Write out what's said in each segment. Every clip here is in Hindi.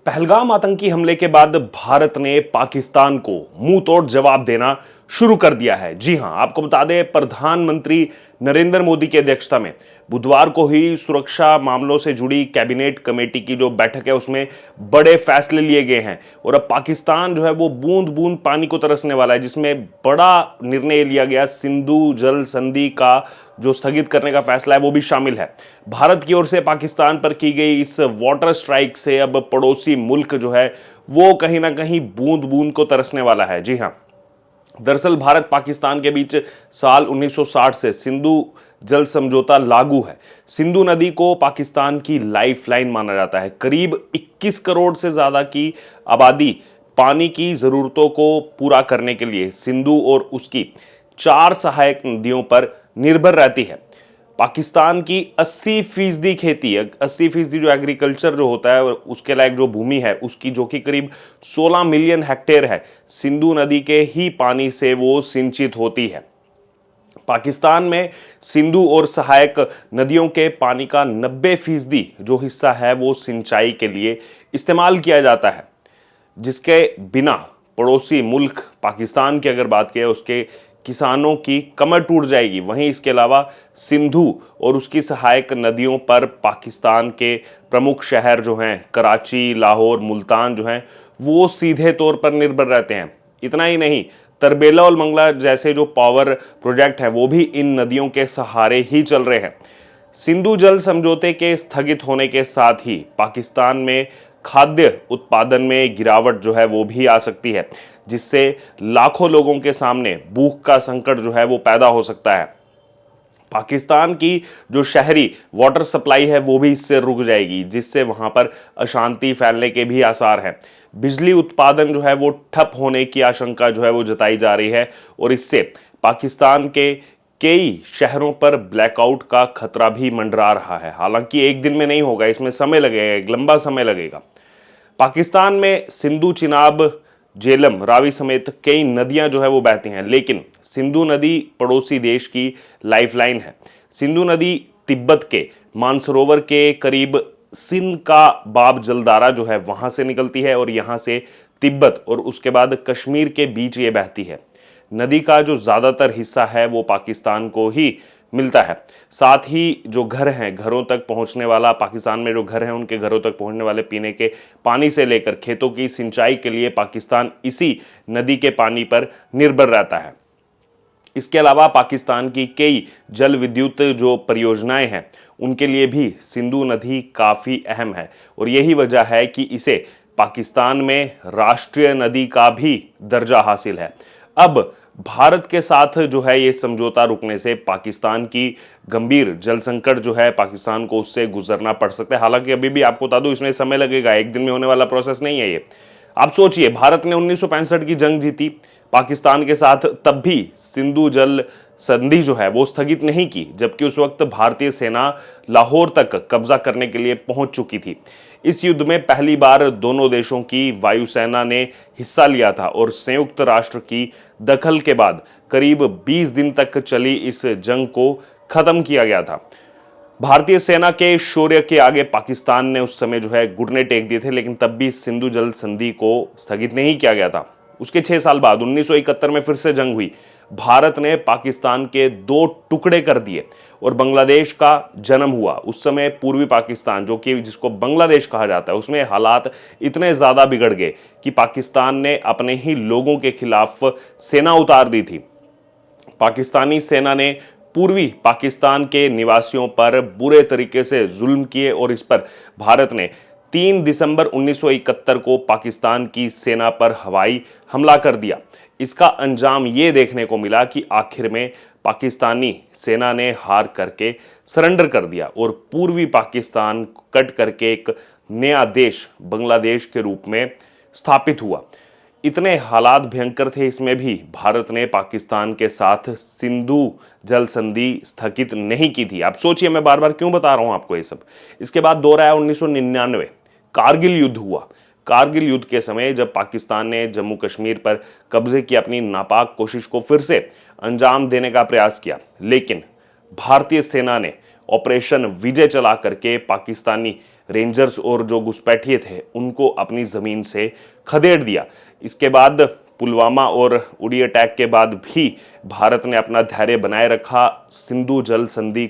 पहलगाम आतंकी हमले के बाद भारत ने पाकिस्तान को मुंह तोड़ जवाब देना शुरू कर दिया है। जी हां, आपको बता दें, प्रधानमंत्री नरेंद्र मोदी की अध्यक्षता में बुधवार को ही सुरक्षा मामलों से जुड़ी कैबिनेट कमेटी की जो बैठक है उसमें बड़े फैसले लिए गए हैं और अब पाकिस्तान जो है वो बूंद बूंद पानी को तरसने वाला है, जिसमें बड़ा निर्णय लिया गया। सिंधु जल संधि का जो स्थगित करने का फैसला है वो भी शामिल है। भारत की ओर से पाकिस्तान पर की गई इस वाटर स्ट्राइक से अब पड़ोसी मुल्क जो है वो कहीं ना कहीं बूंद बूंद को तरसने वाला है। जी हां, दरअसल भारत पाकिस्तान के बीच साल 1960 से सिंधु जल समझौता लागू है। सिंधु नदी को पाकिस्तान की लाइफलाइन माना जाता है। करीब 21 करोड़ से ज्यादा की आबादी पानी की जरूरतों को पूरा करने के लिए सिंधु और उसकी 4 सहायक नदियों पर निर्भर रहती है। पाकिस्तान की 80% खेती, 80% जो एग्रीकल्चर जो होता है उसके लायक जो भूमि है उसकी, जो कि करीब 16 मिलियन हेक्टेयर है, सिंधु नदी के ही पानी से वो सिंचित होती है। पाकिस्तान में सिंधु और सहायक नदियों के पानी का 90% जो हिस्सा है वो सिंचाई के लिए इस्तेमाल किया जाता है, जिसके बिना पड़ोसी मुल्क पाकिस्तान की अगर बात करें उसके किसानों की कमर टूट जाएगी। वहीं इसके अलावा सिंधु और उसकी सहायक नदियों पर पाकिस्तान के प्रमुख शहर जो हैं कराची, लाहौर, मुल्तान जो हैं वो सीधे तौर पर निर्भर रहते हैं। इतना ही नहीं, तरबेला और मंगला जैसे जो पावर प्रोजेक्ट हैं वो भी इन नदियों के सहारे ही चल रहे हैं। सिंधु जल समझौते के स्थगित होने के साथ ही पाकिस्तान में खाद्य उत्पादन में गिरावट जो है वो भी आ सकती है, जिससे लाखों लोगों के सामने भूख का संकट जो है वो पैदा हो सकता है। पाकिस्तान की जो शहरी वाटर सप्लाई है वो भी इससे रुक जाएगी, जिससे वहां पर अशांति फैलने के भी आसार हैं। बिजली उत्पादन जो है वो ठप होने की आशंका जो है वो जताई जा रही है और इससे पाकिस्तान के कई शहरों पर ब्लैकआउट का खतरा भी मंडरा रहा है। हालांकि एक दिन में नहीं होगा, इसमें समय लगेगा, एक लंबा समय लगेगा। पाकिस्तान में सिंधु, चिनाब, झेलम, रावी समेत कई नदियां जो है वो बहती हैं, लेकिन सिंधु नदी पड़ोसी देश की लाइफलाइन है। सिंधु नदी तिब्बत के मानसरोवर के करीब सिंध का बाब जलदारा जो है वहां से निकलती है और यहां से तिब्बत और उसके बाद कश्मीर के बीच ये बहती है। नदी का जो ज्यादातर हिस्सा है वो पाकिस्तान को ही मिलता है। साथ ही जो घर हैं, घरों तक पहुंचने वाला, पाकिस्तान में जो घर हैं उनके घरों तक पहुंचने वाले पीने के पानी से लेकर खेतों की सिंचाई के लिए पाकिस्तान इसी नदी के पानी पर निर्भर रहता है। इसके अलावा पाकिस्तान की कई जल विद्युत जो परियोजनाएं हैं उनके लिए भी सिंधु नदी काफी अहम है और यही वजह है कि इसे पाकिस्तान में राष्ट्रीय नदी का भी दर्जा हासिल है। अब भारत के साथ जो है ये समझौता रुकने से पाकिस्तान की गंभीर जल संकट जो है पाकिस्तान को उससे गुजरना पड़ सकता है। हालांकि अभी भी आपको बता दूं इसमें समय लगेगा, एक दिन में होने वाला प्रोसेस नहीं है ये। आप सोचिए, भारत ने 1965 की जंग जीती पाकिस्तान के साथ, तब भी सिंधु जल संधि जो है वो स्थगित नहीं की, जबकि उस वक्त भारतीय सेना लाहौर तक कब्जा करने के लिए पहुंच चुकी थी। इस युद्ध में पहली बार दोनों देशों की वायुसेना ने हिस्सा लिया था और संयुक्त राष्ट्र की दखल के बाद करीब 20 दिन तक चली इस जंग को खत्म किया गया था। भारतीय सेना के शौर्य के आगे पाकिस्तान ने उस समय जो है घुटने टेक दिए थे, लेकिन तब भी सिंधु जल संधि को स्थगित नहीं किया गया था। उसके 6 साल बाद 1971 में फिर से जंग हुई। भारत ने पाकिस्तान के 2 टुकड़े कर दिए और बांग्लादेश का जन्म हुआ। उस समय पूर्वी पाकिस्तान, जो कि जिसको बांग्लादेश कहा जाता है, उसमें हालात इतने ज्यादा बिगड़ गए कि पाकिस्तान ने अपने ही लोगों के खिलाफ सेना उतार दी थी। पाकिस्तानी सेना ने पूर्वी पाकिस्तान के निवासियों पर बुरे तरीके से जुल्म किए और इस पर भारत ने 3 दिसंबर 1971 को पाकिस्तान की सेना पर हवाई हमला कर दिया। इसका अंजाम ये देखने को मिला कि आखिर में पाकिस्तानी सेना ने हार करके सरेंडर कर दिया और पूर्वी पाकिस्तान कट करके एक नया देश बांग्लादेश के रूप में स्थापित हुआ। इतने हालात भयंकर थे, इसमें भी भारत ने पाकिस्तान के साथ सिंधु जल संधि स्थगित नहीं की थी। आप सोचिए, मैं बार बार क्यों बता रहा हूं आपको ये सब। इसके बाद दौर आया 1999, कारगिल युद्ध हुआ। कारगिल युद्ध के समय जब पाकिस्तान ने जम्मू कश्मीर पर कब्जे की अपनी नापाक कोशिश को फिर से अंजाम देने का प्रयास किया, लेकिन भारतीय सेना ने ऑपरेशन विजय चला करके पाकिस्तानी रेंजर्स और जो घुसपैठिए थे उनको अपनी ज़मीन से खदेड़ दिया। इसके बाद पुलवामा और उड़ी अटैक के बाद भी भारत ने अपना धैर्य बनाए रखा, सिंधु जल संधि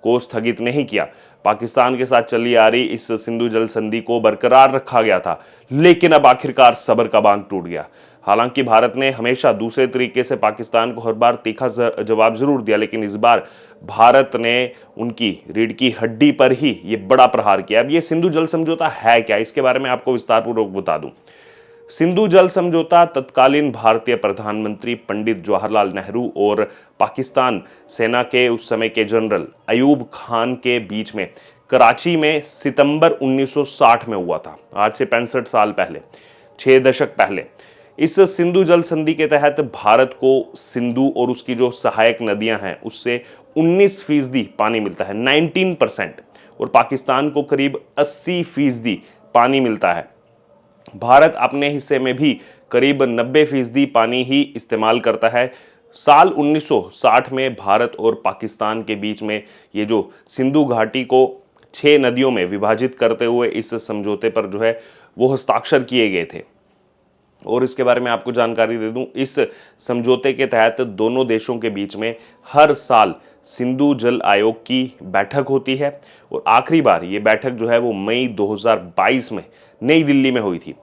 को स्थगित नहीं किया। पाकिस्तान के साथ चली आ रही इस सिंधु जल संधि को बरकरार रखा गया था, लेकिन अब आखिरकार सब्र का बांध टूट गया। हालांकि भारत ने हमेशा दूसरे तरीके से पाकिस्तान को हर बार तीखा जवाब जरूर दिया, लेकिन इस बार भारत ने उनकी रीढ़ की हड्डी पर ही ये बड़ा प्रहार किया। अब ये सिंधु जल समझौता है क्या, इसके बारे में आपको विस्तारपूर्वक बता दूं। सिंधु जल समझौता तत्कालीन भारतीय प्रधानमंत्री पंडित जवाहरलाल नेहरू और पाकिस्तान सेना के उस समय के जनरल अयूब खान के बीच में कराची में सितंबर 1960 में हुआ था, आज से 65 साल पहले, 6 दशक पहले। इस सिंधु जल संधि के तहत भारत को सिंधु और उसकी जो सहायक नदियां हैं उससे 19% पानी मिलता है, 19%, और पाकिस्तान को करीब 80% पानी मिलता है। भारत अपने हिस्से में भी करीब 90% पानी ही इस्तेमाल करता है। साल 1960 में भारत और पाकिस्तान के बीच में ये जो सिंधु घाटी को 6 नदियों में विभाजित करते हुए इस समझौते पर जो है वो हस्ताक्षर किए गए थे। और इसके बारे में आपको जानकारी दे दूं, इस समझौते के तहत दोनों देशों के बीच में हर साल सिंधु जल आयोग की बैठक होती है, और आखिरी बार ये बैठक जो है वो मई 2022 में नई दिल्ली में हुई थी।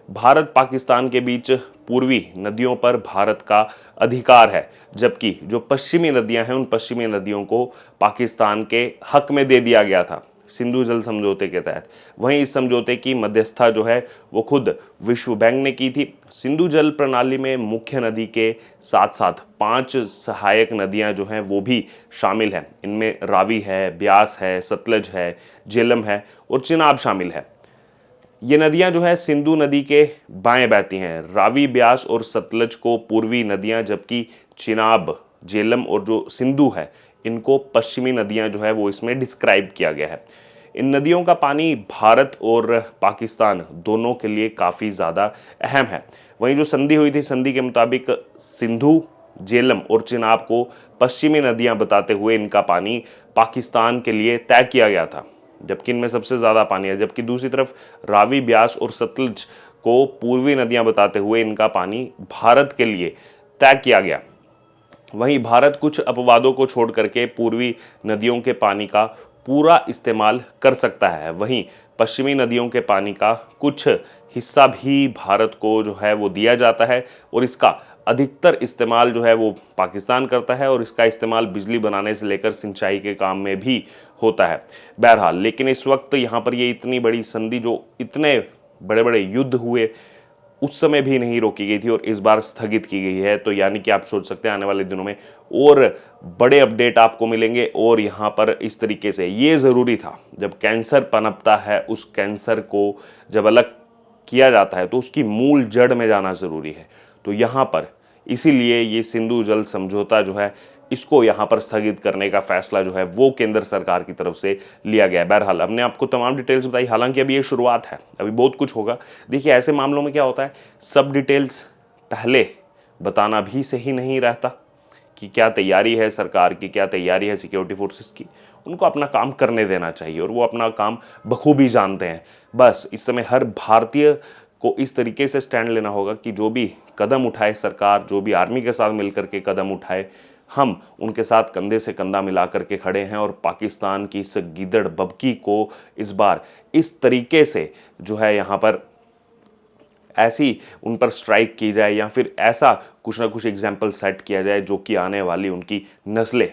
भारत पाकिस्तान के बीच पूर्वी नदियों पर भारत का अधिकार है, जबकि जो पश्चिमी नदियां हैं उन पश्चिमी नदियों को पाकिस्तान के हक में दे दिया गया था सिंधु जल समझौते के तहत। वहीं इस समझौते की मध्यस्थता जो है वो खुद विश्व बैंक ने की थी। सिंधु जल प्रणाली में मुख्य नदी के साथ साथ 5 सहायक नदियां जो हैं वो भी शामिल हैं। इनमें रावी है, ब्यास है, सतलज है, झेलम है और चिनाब शामिल है। ये नदियां जो है सिंधु नदी के बाएं बहती हैं। रावी, ब्यास और सतलज को पूर्वी नदियां, जबकि चिनाब, झेलम और जो सिंधु है इनको पश्चिमी नदियां जो है वो इसमें डिस्क्राइब किया गया है। इन नदियों का पानी भारत और पाकिस्तान दोनों के लिए काफ़ी ज़्यादा अहम है। वहीं जो संधि हुई थी, संधि के मुताबिक सिंधु, झेलम और चिनाब को पश्चिमी नदियां बताते हुए इनका पानी पाकिस्तान के लिए तय किया गया था, जबकि इनमें सबसे ज़्यादा पानी है। जबकि दूसरी तरफ रावी, ब्यास और सतलज को पूर्वी नदियां बताते हुए इनका पानी भारत के लिए तय किया गया। वहीं भारत कुछ अपवादों को छोड़ करके पूर्वी नदियों के पानी का पूरा इस्तेमाल कर सकता है। वहीं पश्चिमी नदियों के पानी का कुछ हिस्सा भी भारत को जो है वो दिया जाता है, और इसका अधिकतर इस्तेमाल जो है वो पाकिस्तान करता है, और इसका इस्तेमाल बिजली बनाने से लेकर सिंचाई के काम में भी होता है। बहरहाल, लेकिन इस वक्त यहाँ पर ये इतनी बड़ी संधि, जो इतने बड़े बड़े युद्ध हुए उस समय भी नहीं रोकी गई थी और इस बार स्थगित की गई है। तो यानी कि आप सोच सकते हैं आने वाले दिनों में और बड़े अपडेट आपको मिलेंगे। और यहाँ पर इस तरीके से ये ज़रूरी था, जब कैंसर पनपता है उस कैंसर को जब अलग किया जाता है तो उसकी मूल जड़ में जाना ज़रूरी है। तो यहाँ पर इसीलिए ये सिंधु जल समझौता जो है इसको यहाँ पर स्थगित करने का फैसला जो है वो केंद्र सरकार की तरफ से लिया गया है। बहरहाल, हमने आपको तमाम डिटेल्स बताई, हालांकि अभी ये शुरुआत है, अभी बहुत कुछ होगा। देखिए, ऐसे मामलों में क्या होता है, सब डिटेल्स पहले बताना भी सही नहीं रहता कि क्या तैयारी है सरकार की, क्या तैयारी है सिक्योरिटी फोर्सेस की। उनको अपना काम करने देना चाहिए और वो अपना काम बखूबी जानते हैं। बस इस समय हर भारतीय को इस तरीके से स्टैंड लेना होगा कि जो भी कदम उठाए सरकार, जो भी आर्मी के साथ मिलकर के कदम उठाए, हम उनके साथ कंधे से कंधा मिला करके खड़े हैं और पाकिस्तान की इस गीदड़ बबकी को इस बार इस तरीके से जो है यहाँ पर ऐसी उन पर स्ट्राइक की जाए या फिर ऐसा कुछ ना कुछ एग्जाम्पल सेट किया जाए जो कि आने वाली उनकी नस्लें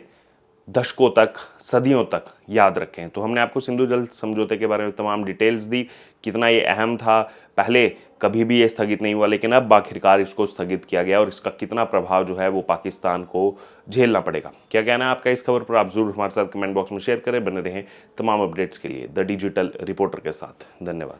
दशकों तक, सदियों तक याद रखें। तो हमने आपको सिंधु जल समझौते के बारे में तमाम डिटेल्स दी, कितना ये अहम था, पहले कभी भी ये स्थगित नहीं हुआ लेकिन अब आखिरकार इसको स्थगित किया गया और इसका कितना प्रभाव जो है वो पाकिस्तान को झेलना पड़ेगा। क्या कहना है आपका इस खबर पर, आप जरूर हमारे साथ कमेंट बॉक्स में शेयर करें। बने रहें तमाम अपडेट्स के लिए द डिजिटल रिपोर्टर के साथ। धन्यवाद।